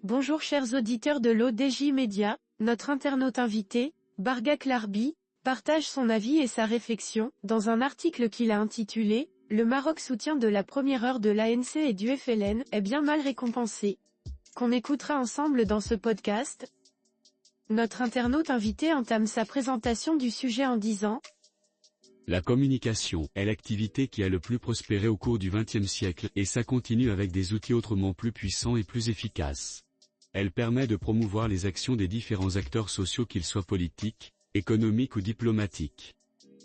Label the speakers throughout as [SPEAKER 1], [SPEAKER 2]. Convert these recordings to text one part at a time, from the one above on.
[SPEAKER 1] Bonjour chers auditeurs de l'ODJ Média, notre internaute invité, Bargak Larbi, partage son avis et sa réflexion, dans un article qu'il a intitulé « Le Maroc soutien de la première heure de l'ANC et du FLN est bien mal récompensé », qu'on écoutera ensemble dans ce podcast. Notre internaute invité entame sa présentation du sujet en disant «
[SPEAKER 2] La communication est l'activité qui a le plus prospéré au cours du XXe siècle et ça continue avec des outils autrement plus puissants et plus efficaces. Elle permet de promouvoir les actions des différents acteurs sociaux qu'ils soient politiques, économiques ou diplomatiques.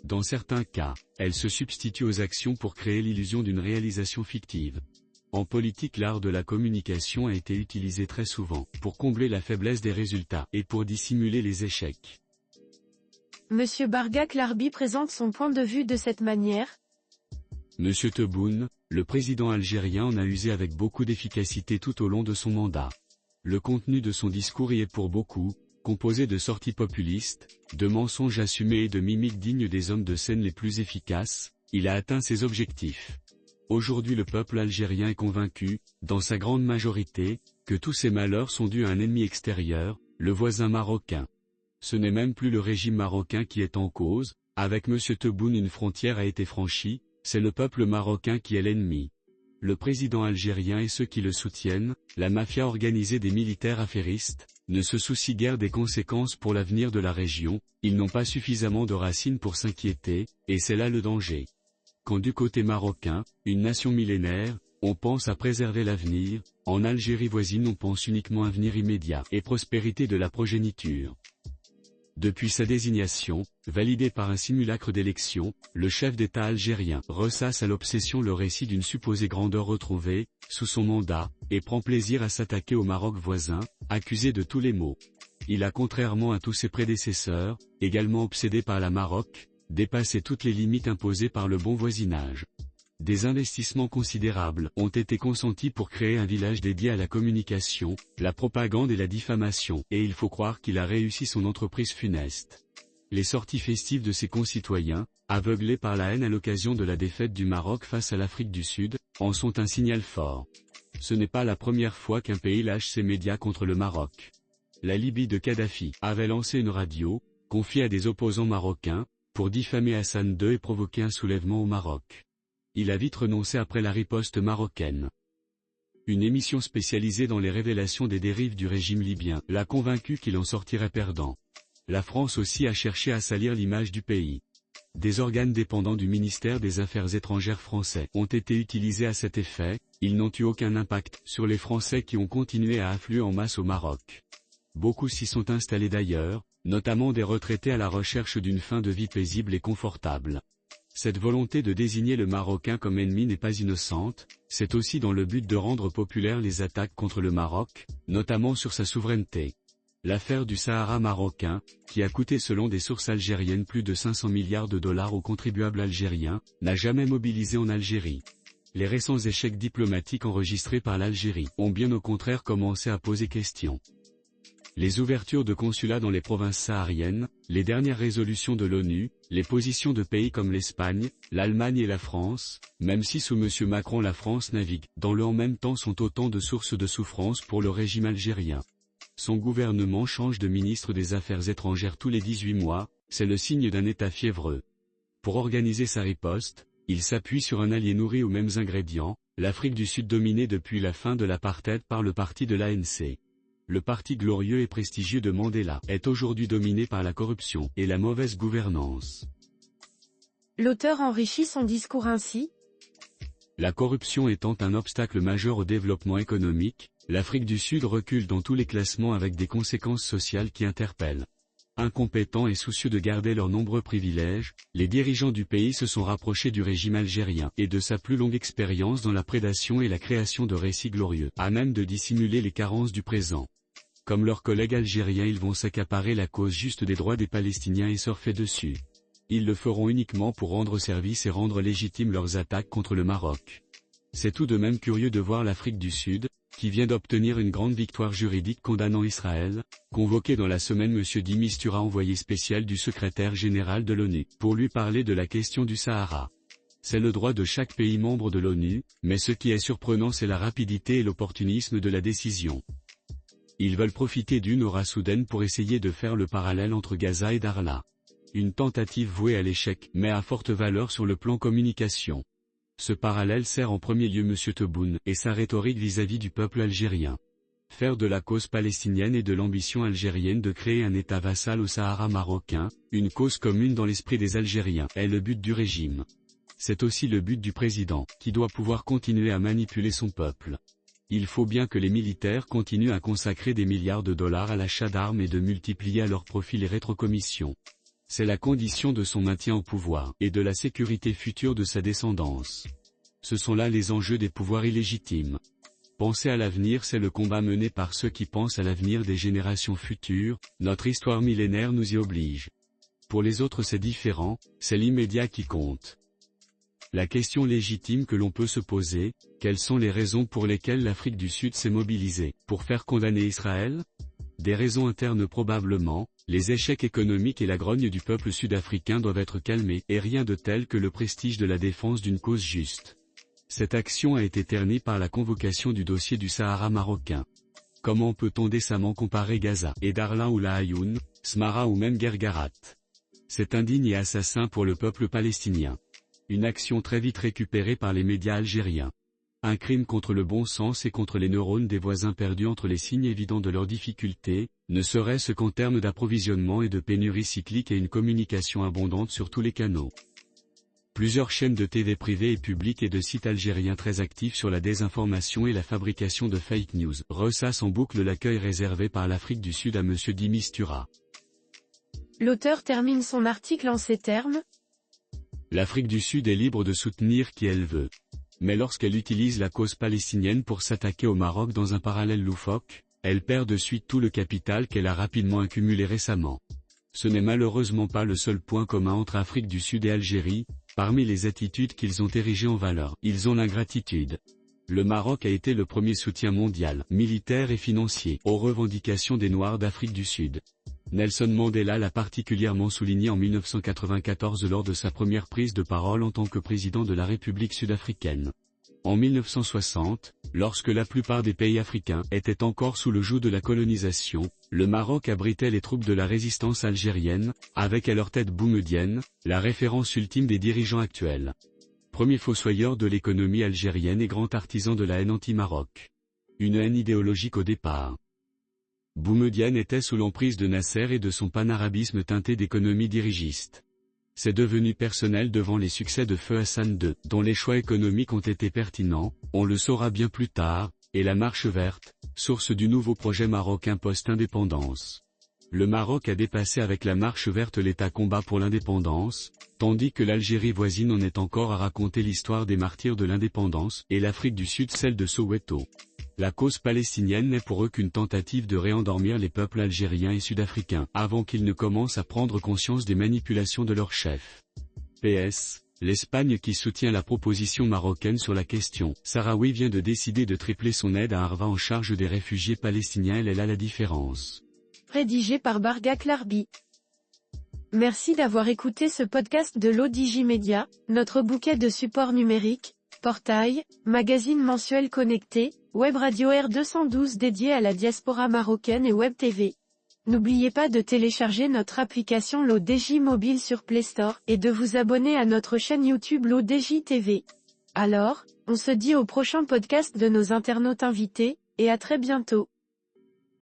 [SPEAKER 2] Dans certains cas, elle se substitue aux actions pour créer l'illusion d'une réalisation fictive. En politique, l'art de la communication a été utilisé très souvent pour combler la faiblesse des résultats et pour dissimuler les échecs.
[SPEAKER 1] Monsieur Bargak Larbi présente son point de vue de cette manière.
[SPEAKER 2] Monsieur Tebboune, le président algérien en a usé avec beaucoup d'efficacité tout au long de son mandat. Le contenu de son discours y est pour beaucoup, composé de sorties populistes, de mensonges assumés et de mimiques dignes des hommes de scène les plus efficaces. Il a atteint ses objectifs. Aujourd'hui le peuple algérien est convaincu, dans sa grande majorité, que tous ces malheurs sont dus à un ennemi extérieur, le voisin marocain. Ce n'est même plus le régime marocain qui est en cause, avec M. Tebboune une frontière a été franchie, c'est le peuple marocain qui est l'ennemi. Le président algérien et ceux qui le soutiennent, la mafia organisée des militaires affairistes, ne se soucient guère des conséquences pour l'avenir de la région, ils n'ont pas suffisamment de racines pour s'inquiéter, et c'est là le danger. Quand du côté marocain, une nation millénaire, on pense à préserver l'avenir, en Algérie voisine on pense uniquement à avenir immédiat et prospérité de la progéniture. Depuis sa désignation, validée par un simulacre d'élection, le chef d'État algérien ressasse à l'obsession le récit d'une supposée grandeur retrouvée, sous son mandat, et prend plaisir à s'attaquer au Maroc voisin, accusé de tous les maux. Il a contrairement à tous ses prédécesseurs, également obsédé par la Maroc, dépassé toutes les limites imposées par le bon voisinage. Des investissements considérables ont été consentis pour créer un village dédié à la communication, la propagande et la diffamation, et il faut croire qu'il a réussi son entreprise funeste. Les sorties festives de ses concitoyens, aveuglés par la haine à l'occasion de la défaite du Maroc face à l'Afrique du Sud, en sont un signal fort. Ce n'est pas la première fois qu'un pays lâche ses médias contre le Maroc. La Libye de Kadhafi avait lancé une radio, confiée à des opposants marocains, pour diffamer Hassan II et provoquer un soulèvement au Maroc. Il a vite renoncé après la riposte marocaine. Une émission spécialisée dans les révélations des dérives du régime libyen l'a convaincu qu'il en sortirait perdant. La France aussi a cherché à salir l'image du pays. Des organes dépendants du ministère des Affaires étrangères français ont été utilisés à cet effet, ils n'ont eu aucun impact sur les Français qui ont continué à affluer en masse au Maroc. Beaucoup s'y sont installés d'ailleurs, notamment des retraités à la recherche d'une fin de vie paisible et confortable. Cette volonté de désigner le Marocain comme ennemi n'est pas innocente, c'est aussi dans le but de rendre populaires les attaques contre le Maroc, notamment sur sa souveraineté. L'affaire du Sahara marocain, qui a coûté selon des sources algériennes plus de 500 milliards de dollars aux contribuables algériens, n'a jamais mobilisé en Algérie. Les récents échecs diplomatiques enregistrés par l'Algérie ont bien au contraire commencé à poser question. Les ouvertures de consulats dans les provinces sahariennes, les dernières résolutions de l'ONU, les positions de pays comme l'Espagne, l'Allemagne et la France, même si sous M. Macron la France navigue dans le en même temps sont autant de sources de souffrance pour le régime algérien. Son gouvernement change de ministre des Affaires étrangères tous les 18 mois, c'est le signe d'un État fiévreux. Pour organiser sa riposte, il s'appuie sur un allié nourri aux mêmes ingrédients, l'Afrique du Sud dominée depuis la fin de l'apartheid par le parti de l'ANC. Le parti glorieux et prestigieux de Mandela est aujourd'hui dominé par la corruption et la mauvaise gouvernance.
[SPEAKER 1] L'auteur enrichit son discours ainsi.
[SPEAKER 2] La corruption étant un obstacle majeur au développement économique, l'Afrique du Sud recule dans tous les classements avec des conséquences sociales qui interpellent. Incompétents et soucieux de garder leurs nombreux privilèges, les dirigeants du pays se sont rapprochés du régime algérien et de sa plus longue expérience dans la prédation et la création de récits glorieux, à même de dissimuler les carences du présent. Comme leurs collègues algériens, ils vont s'accaparer la cause juste des droits des Palestiniens et surfer dessus. Ils le feront uniquement pour rendre service et rendre légitimes leurs attaques contre le Maroc. C'est tout de même curieux de voir l'Afrique du Sud, qui vient d'obtenir une grande victoire juridique condamnant Israël, convoquer dans la semaine M. Di Mistura, envoyé spécial du secrétaire général de l'ONU, pour lui parler de la question du Sahara. C'est le droit de chaque pays membre de l'ONU, mais ce qui est surprenant c'est la rapidité et l'opportunisme de la décision. Ils veulent profiter d'une aura soudaine pour essayer de faire le parallèle entre Gaza et Darla. Une tentative vouée à l'échec, mais à forte valeur sur le plan communication. Ce parallèle sert en premier lieu M. Tebboune et sa rhétorique vis-à-vis du peuple algérien. Faire de la cause palestinienne et de l'ambition algérienne de créer un État vassal au Sahara marocain, une cause commune dans l'esprit des Algériens, est le but du régime. C'est aussi le but du président, qui doit pouvoir continuer à manipuler son peuple. Il faut bien que les militaires continuent à consacrer des milliards de dollars à l'achat d'armes et de multiplier à leur profit les rétrocommissions. C'est la condition de son maintien au pouvoir, et de la sécurité future de sa descendance. Ce sont là les enjeux des pouvoirs illégitimes. Penser à l'avenir, c'est le combat mené par ceux qui pensent à l'avenir des générations futures, notre histoire millénaire nous y oblige. Pour les autres c'est différent, c'est l'immédiat qui compte. La question légitime que l'on peut se poser, quelles sont les raisons pour lesquelles l'Afrique du Sud s'est mobilisée, pour faire condamner Israël? Des raisons internes probablement, les échecs économiques et la grogne du peuple sud-africain doivent être calmés, et rien de tel que le prestige de la défense d'une cause juste. Cette action a été ternie par la convocation du dossier du Sahara marocain. Comment peut-on décemment comparer Gaza et Darla ou La Ayoun, Smara ou même Guergarat? C'est indigne et assassin pour le peuple palestinien. Une action très vite récupérée par les médias algériens. Un crime contre le bon sens et contre les neurones des voisins perdus entre les signes évidents de leurs difficultés, ne serait-ce qu'en termes d'approvisionnement et de pénurie cyclique et une communication abondante sur tous les canaux. Plusieurs chaînes de TV privées et publiques et de sites algériens très actifs sur la désinformation et la fabrication de fake news ressassent en boucle l'accueil réservé par l'Afrique du Sud à M. Di Mistura.
[SPEAKER 1] L'auteur termine son article en ces termes.
[SPEAKER 2] L'Afrique du Sud est libre de soutenir qui elle veut. Mais lorsqu'elle utilise la cause palestinienne pour s'attaquer au Maroc dans un parallèle loufoque, elle perd de suite tout le capital qu'elle a rapidement accumulé récemment. Ce n'est malheureusement pas le seul point commun entre Afrique du Sud et Algérie. Parmi les attitudes qu'ils ont érigées en valeur, ils ont l'ingratitude. Le Maroc a été le premier soutien mondial, militaire et financier, aux revendications des Noirs d'Afrique du Sud. Nelson Mandela l'a particulièrement souligné en 1994 lors de sa première prise de parole en tant que président de la République sud-africaine. En 1960, lorsque la plupart des pays africains étaient encore sous le joug de la colonisation, le Maroc abritait les troupes de la résistance algérienne, avec à leur tête Boumedienne, la référence ultime des dirigeants actuels. Premier fossoyeur de l'économie algérienne et grand artisan de la haine anti-Maroc. Une haine idéologique au départ. Boumedienne était sous l'emprise de Nasser et de son panarabisme teinté d'économie dirigiste. C'est devenu personnel devant les succès de Feu Hassan II, dont les choix économiques ont été pertinents, on le saura bien plus tard, et la Marche verte, source du nouveau projet marocain post-indépendance. Le Maroc a dépassé avec la Marche verte l'État combat pour l'indépendance, tandis que l'Algérie voisine en est encore à raconter l'histoire des martyrs de l'indépendance, et l'Afrique du Sud celle de Soweto. La cause palestinienne n'est pour eux qu'une tentative de réendormir les peuples algériens et sud-africains, avant qu'ils ne commencent à prendre conscience des manipulations de leurs chefs. PS, l'Espagne qui soutient la proposition marocaine sur la question sahraoui vient de décider de tripler son aide à Arva en charge des réfugiés palestiniens. Elle est là la différence.
[SPEAKER 1] Rédigé par Bargak Larbi. Merci d'avoir écouté ce podcast de l'ODJ Media, notre bouquet de supports numériques, portail, magazine mensuel connecté, Web Radio R212 dédié à la diaspora marocaine et Web TV. N'oubliez pas de télécharger notre application l'ODJ Mobile sur Play Store et de vous abonner à notre chaîne YouTube l'ODJ TV. Alors, on se dit au prochain podcast de nos internautes invités, et à très bientôt.